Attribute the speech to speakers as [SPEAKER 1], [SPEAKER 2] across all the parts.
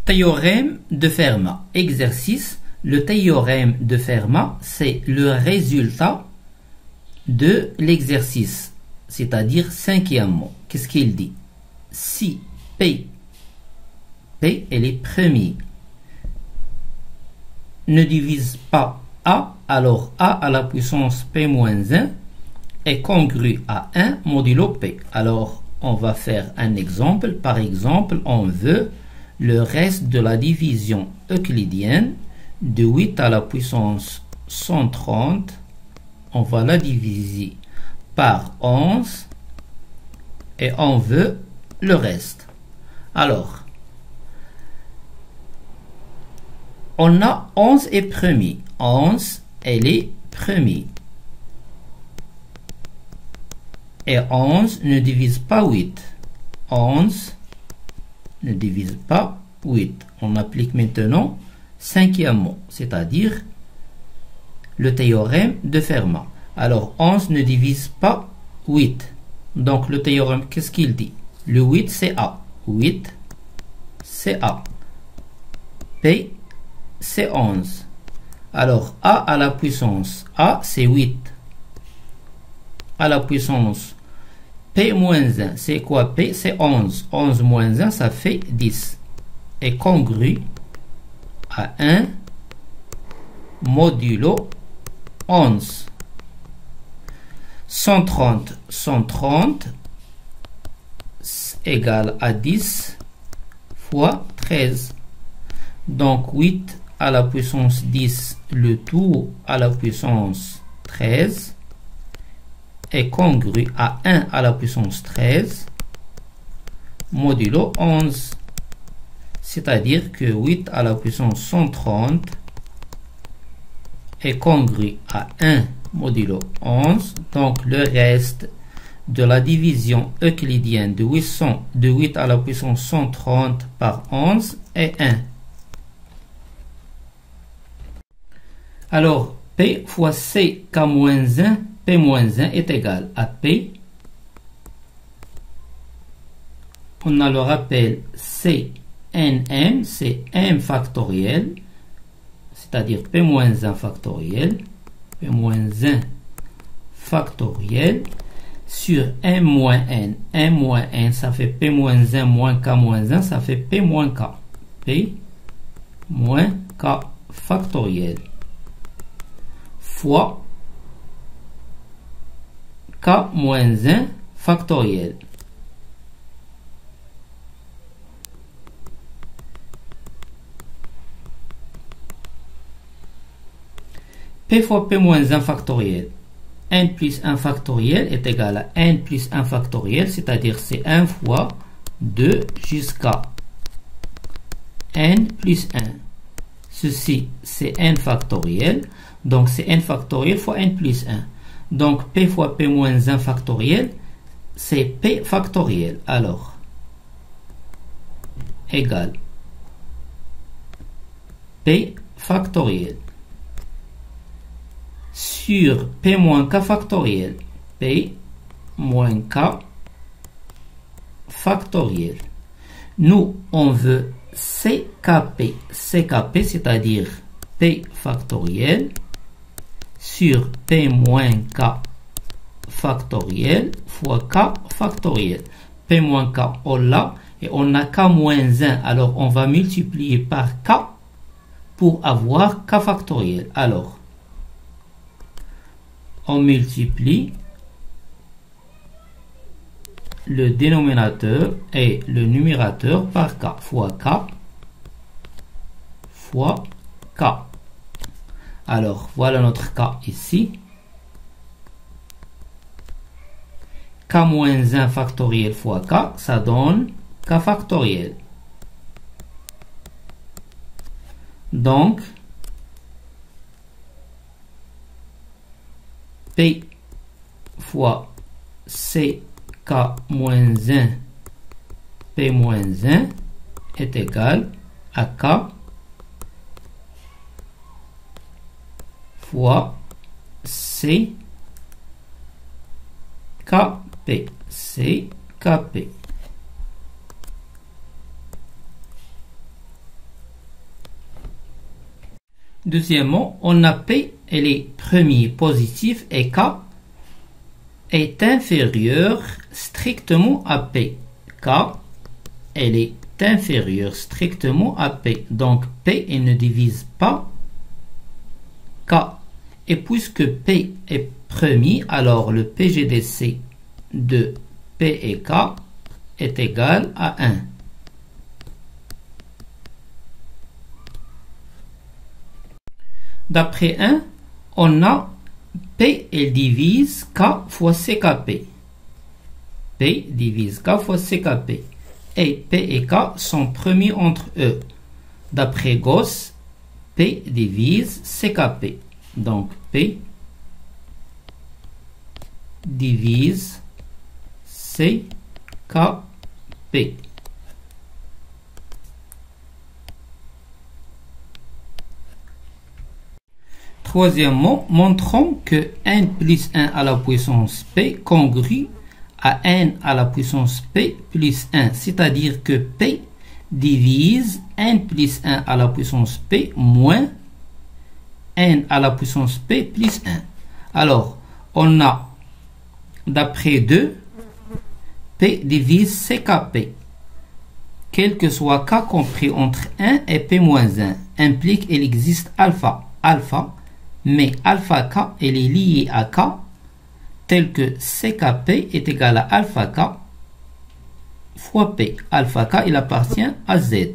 [SPEAKER 1] Théorème de Fermat. Exercice. Le théorème de Fermat, c'est le résultat de l'exercice, c'est-à-dire cinquièmement. Qu'est-ce qu'il dit? Si P elle est premier, ne divise pas A, alors A à la puissance P moins 1 est congru à 1 modulo P. Alors, on va faire un exemple. Par exemple, on veut le reste de la division euclidienne de 8 à la puissance 130. On va la diviser par 11 et on veut le reste. Alors, on a 11 est premier. 11, elle est premier. Et 11 ne divise pas 8. 11 ne divise pas 8. On applique maintenant cinquièmement, c'est-à-dire le théorème de Fermat. Alors, 11 ne divise pas 8. Donc, le théorème, qu'est-ce qu'il dit? Le 8, c'est A. 8, c'est A. P, c'est 11. Alors, A à la puissance, A, c'est 8. À la puissance P moins 1, c'est quoi? P, c'est 11. 11 moins 1, ça fait 10. Et congru à 1 modulo 11. 130 égale à 10 fois 13. Donc 8 à la puissance 10, le tout à la puissance 13 est congru à 1 à la puissance 13 modulo 11. C'est-à-dire que 8 à la puissance 130 est congru à 1 modulo 11. Donc le reste de la division euclidienne de 8 à la puissance 130 par 11 est 1. Alors, P fois C K moins 1, P moins 1 est égal à P. On a le rappel C NM, c'est M factoriel, c'est-à-dire P moins 1 factoriel, P moins 1 factoriel, sur M moins N. M moins N, ça fait P moins 1 moins K moins 1, ça fait P moins K. P moins K factoriel. Fois K moins 1 factoriel. P fois P moins 1 factoriel. N plus 1 factoriel est égal à N plus 1 factoriel, c'est-à-dire c'est 1 fois 2 jusqu'à N plus 1. Ceci, c'est N factoriel. Donc, c'est N factoriel fois N plus 1. Donc, P fois P moins 1 factoriel, c'est P factoriel. Alors, égal P factoriel sur P moins K factoriel. P moins K factoriel. Nous, on veut CKP. CKP, c'est-à-dire P factoriel sur P moins K factoriel fois K factoriel. P moins K, on l'a, et on a K moins 1. Alors, on va multiplier par K pour avoir K factoriel. Alors, on multiplie le dénominateur et le numérateur par K fois K fois K. Alors, voilà notre K ici. K moins 1 factoriel fois K, ça donne K factoriel. Donc, P fois CK moins 1 P moins 1 est égal à K fois CKP. CKP. Deuxièmement, on a P, elle est premier positif et K est inférieur strictement à P. K, elle est inférieure strictement à P. Donc P, elle ne divise pas K. Et puisque P est premier, alors le PGDC de P et K est égal à 1. D'après 1, on a P, elle divise K fois CKP. P divise K fois CKP. Et P et K sont premiers entre eux. D'après Gauss, P divise CKP. Donc P divise CKP. Troisièmement, montrons que n plus 1 à la puissance p congrue à n à la puissance p plus 1, c'est-à-dire que p divise n plus 1 à la puissance p moins n à la puissance p plus 1. Alors, on a, d'après 2, p divise ckp. Quel que soit k compris entre 1 et p moins 1, implique qu'il existe alpha. Mais alpha k, elle est liée à k, tel que ckp est égal à alpha k fois p. Alpha k, il appartient à z.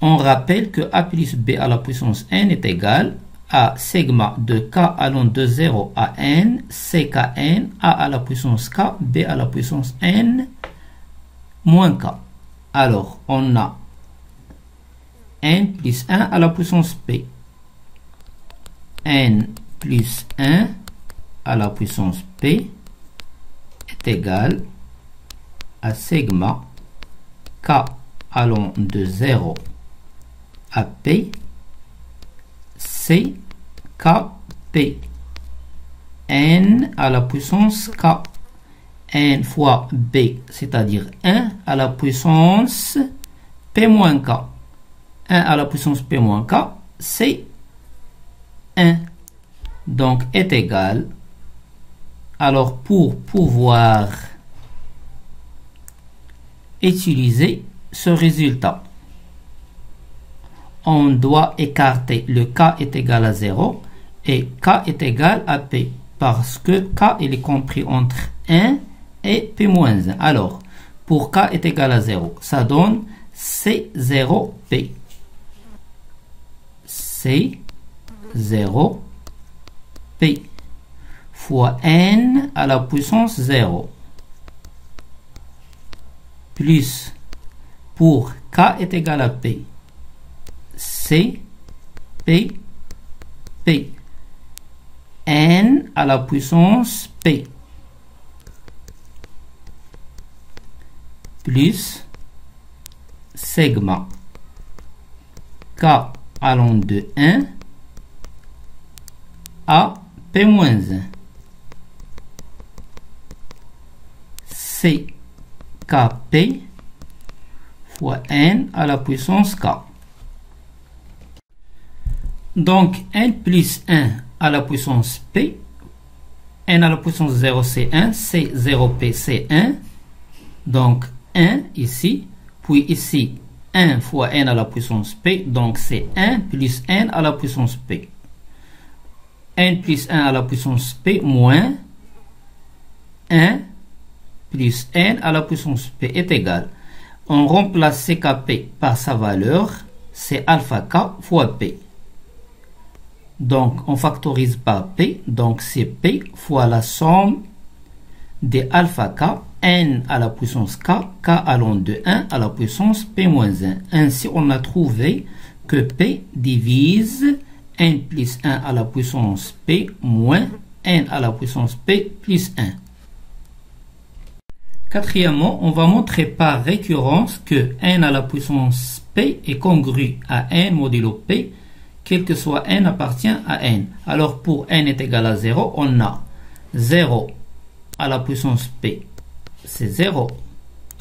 [SPEAKER 1] On rappelle que a plus b à la puissance n est égal à sigma de k allant de 0 à n, ckn, a à la puissance k, b à la puissance n, moins k. Alors, on a n plus 1 à la puissance p. N plus 1 à la puissance p est égal à sigma k allant de 0 à p c k p. N à la puissance k. N fois b, c'est-à-dire 1 à la puissance p moins k. 1 à la puissance p moins k, c'est 1. Donc est égal. Alors pour pouvoir utiliser ce résultat, on doit écarter le k est égal à 0 et k est égal à p, parce que k il est compris entre 1 et p moins 1. Alors pour k est égal à 0, ça donne C0p. C0p fois n à la puissance 0 plus, pour k est égal à p, c p p, n à la puissance p plus sigma k allant de 1 à p moins 1, ckp fois n à la puissance k. Donc n plus 1 à la puissance p, n à la puissance 0 c'est 1, c'est 0p c'est 1, donc 1 ici, puis ici 1 fois n à la puissance p, donc c'est 1 plus n à la puissance p. N plus 1 à la puissance p moins 1 plus n à la puissance p est égal. On remplace ckp par sa valeur, c'est alpha k fois p. Donc on factorise par p, donc c'est p fois la somme de alpha k, n à la puissance k, k allant de 1 à la puissance p moins 1. Ainsi on a trouvé que p divise n plus 1 à la puissance p moins n à la puissance p plus 1. Quatrièmement, on va montrer par récurrence que n à la puissance p est congru à n modulo p, quel que soit n appartient à n. Alors pour n est égal à 0, on a 0 à la puissance p, c'est 0.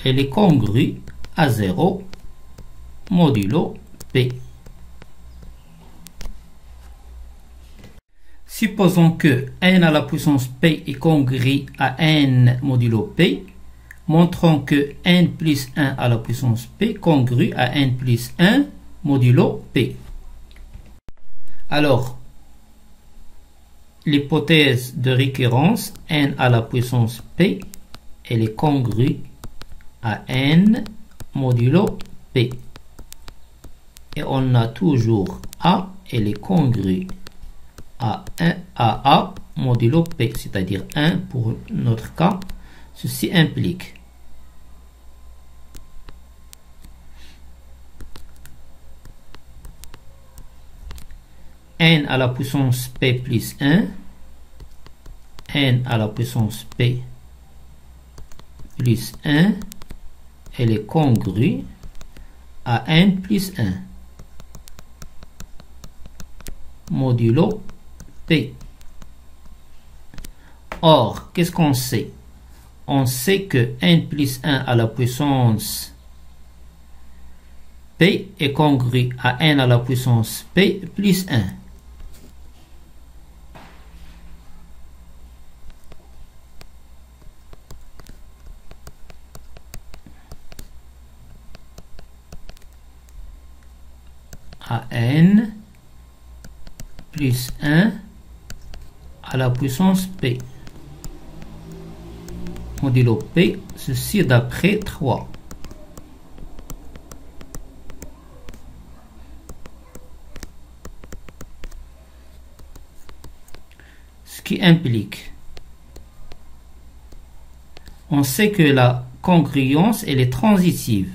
[SPEAKER 1] Elle est congrue à 0 modulo p. Supposons que n à la puissance p est congru à n modulo p. Montrons que n plus 1 à la puissance p congru à n plus 1 modulo p. Alors, l'hypothèse de récurrence n à la puissance p, elle est congrue à n modulo p. Et on a toujours a, elle est congrue à a modulo p, c'est-à-dire 1 pour notre cas. Ceci implique n à la puissance p plus 1, n à la puissance p plus 1, elle est congrue à n plus 1 modulo p. Or, qu'est-ce qu'on sait? On sait que n plus 1 à la puissance p est congru à n à la puissance p plus 1. À n plus 1 à la puissance p modulo p, ceci d'après 3. Ce qui implique, on sait que la congruence elle est transitive.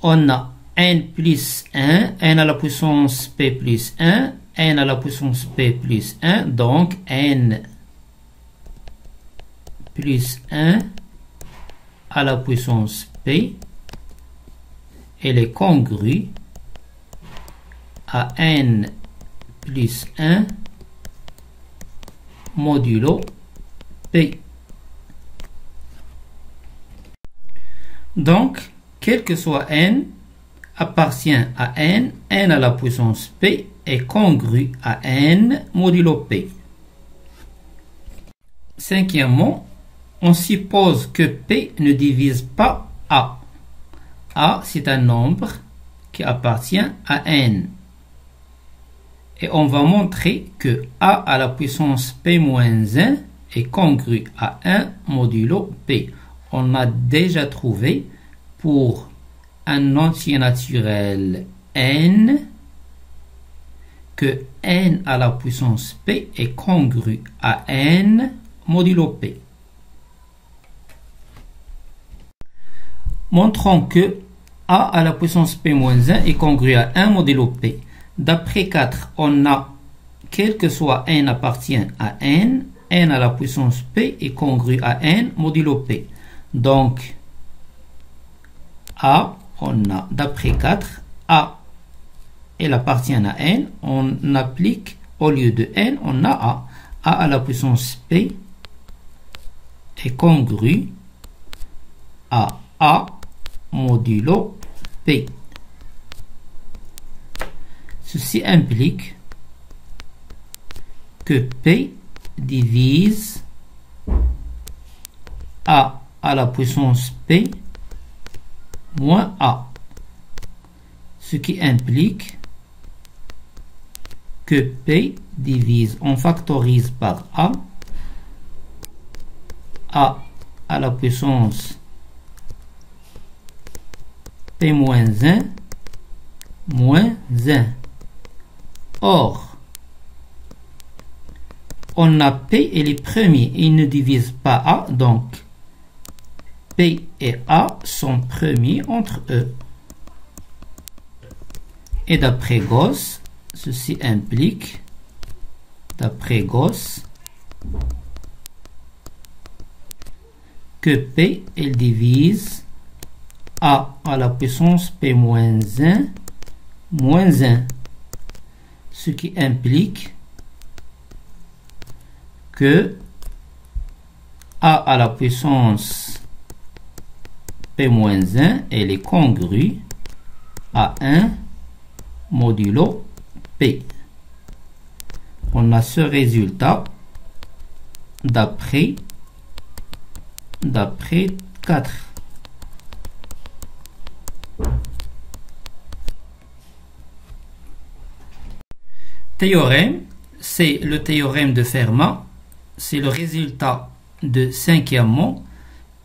[SPEAKER 1] On a n plus 1, n à la puissance p plus 1, n à la puissance p plus 1, donc n plus 1 à la puissance p, elle est congrue à n plus 1 modulo p. Donc, quel que soit n, appartient à n, n à la puissance p est congru à n modulo p. Cinquièmement, on suppose que p ne divise pas a. A, c'est un nombre qui appartient à n. Et on va montrer que a à la puissance p moins 1 est congru à 1 modulo p. On a déjà trouvé pour un entier naturel n que n à la puissance p est congru à n modulo p. Montrons que a à la puissance p moins 1 est congru à 1 modulo p. D'après 4, on a, quel que soit n appartient à n, n à la puissance p est congru à n modulo p. Donc, a, on a, d'après 4, a, elle appartient à n, on applique, au lieu de n, on a a. A à la puissance p est congru à a modulo p. Ceci implique que p divise a à la puissance p moins a. Ce qui implique que p divise, on factorise par a à la puissance p moins 1 moins 1. Or, on a p et les premiers, ils ne divisent pas a, donc p et a sont premiers entre eux. Et d'après Gauss, ceci implique, d'après Gauss, que p, elle divise a à la puissance p moins 1 moins 1. Ce qui implique que a à la puissance p moins 1, elle est congrue à 1 modulo p. on a ce résultat d'après 4. Théorème, c'est le théorème de Fermat, c'est le résultat de cinquièmement.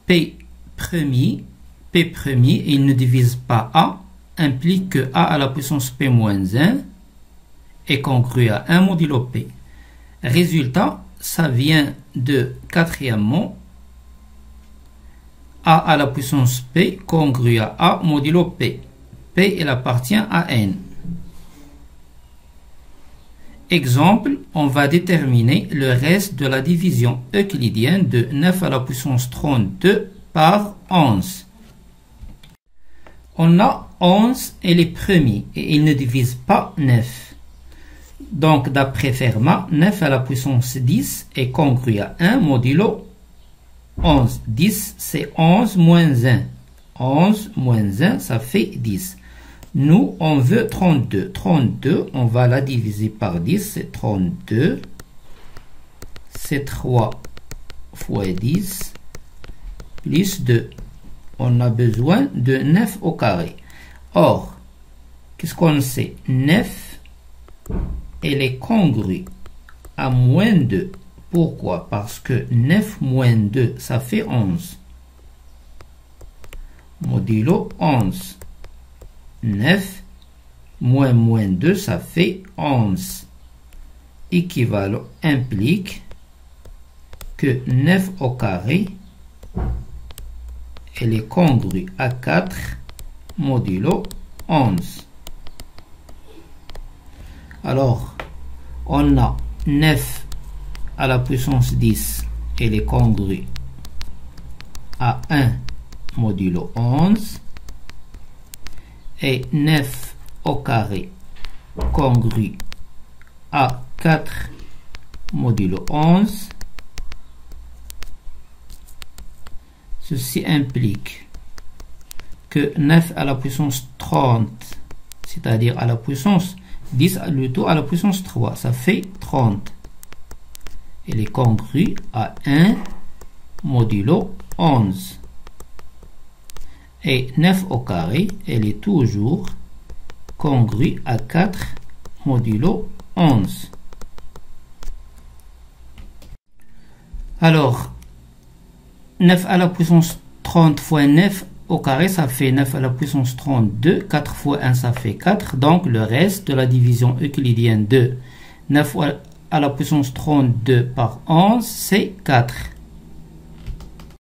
[SPEAKER 1] P premier, il ne divise pas A, implique que A à la puissance P moins 1 est congru à 1 modulo P. Résultat, ça vient de quatrièmement. A à la puissance P congru à A modulo P. P, il appartient à N. Exemple, on va déterminer le reste de la division euclidienne de 9 à la puissance 32 par 11. On a 11 et les premiers, et il ne divise pas 9. Donc, d'après Fermat, 9 à la puissance 10 est congru à 1 modulo 11. 10, c'est 11 moins 1. 11 moins 1, ça fait 10. Nous, on veut 32. 32, on va la diviser par 10, c'est 32. C'est 3 fois 10, plus 2. On a besoin de 9 au carré. Or, qu'est-ce qu'on sait? 9, elle est congrue à moins 2. Pourquoi? Parce que 9 moins 2, ça fait 11. Modulo 11. 9 moins 2, ça fait 11. Équivalent implique que 9 au carré, elle est congrue à 4 modulo 11. Alors, on a 9 à la puissance 10, elle est congrue à 1 modulo 11. Et 9 au carré congru à 4 modulo 11. Ceci implique que 9 à la puissance 30, c'est-à-dire à la puissance 10 plutôt à la puissance 3, ça fait 30. Elle est congrue à 1 modulo 11. Et 9 au carré, elle est toujours congrue à 4 modulo 11. Alors, 9 à la puissance 30 fois 9 au carré, ça fait 9 à la puissance 32. 4 fois 1, ça fait 4. Donc, le reste de la division euclidienne de 9 à la puissance 32 par 11, c'est 4.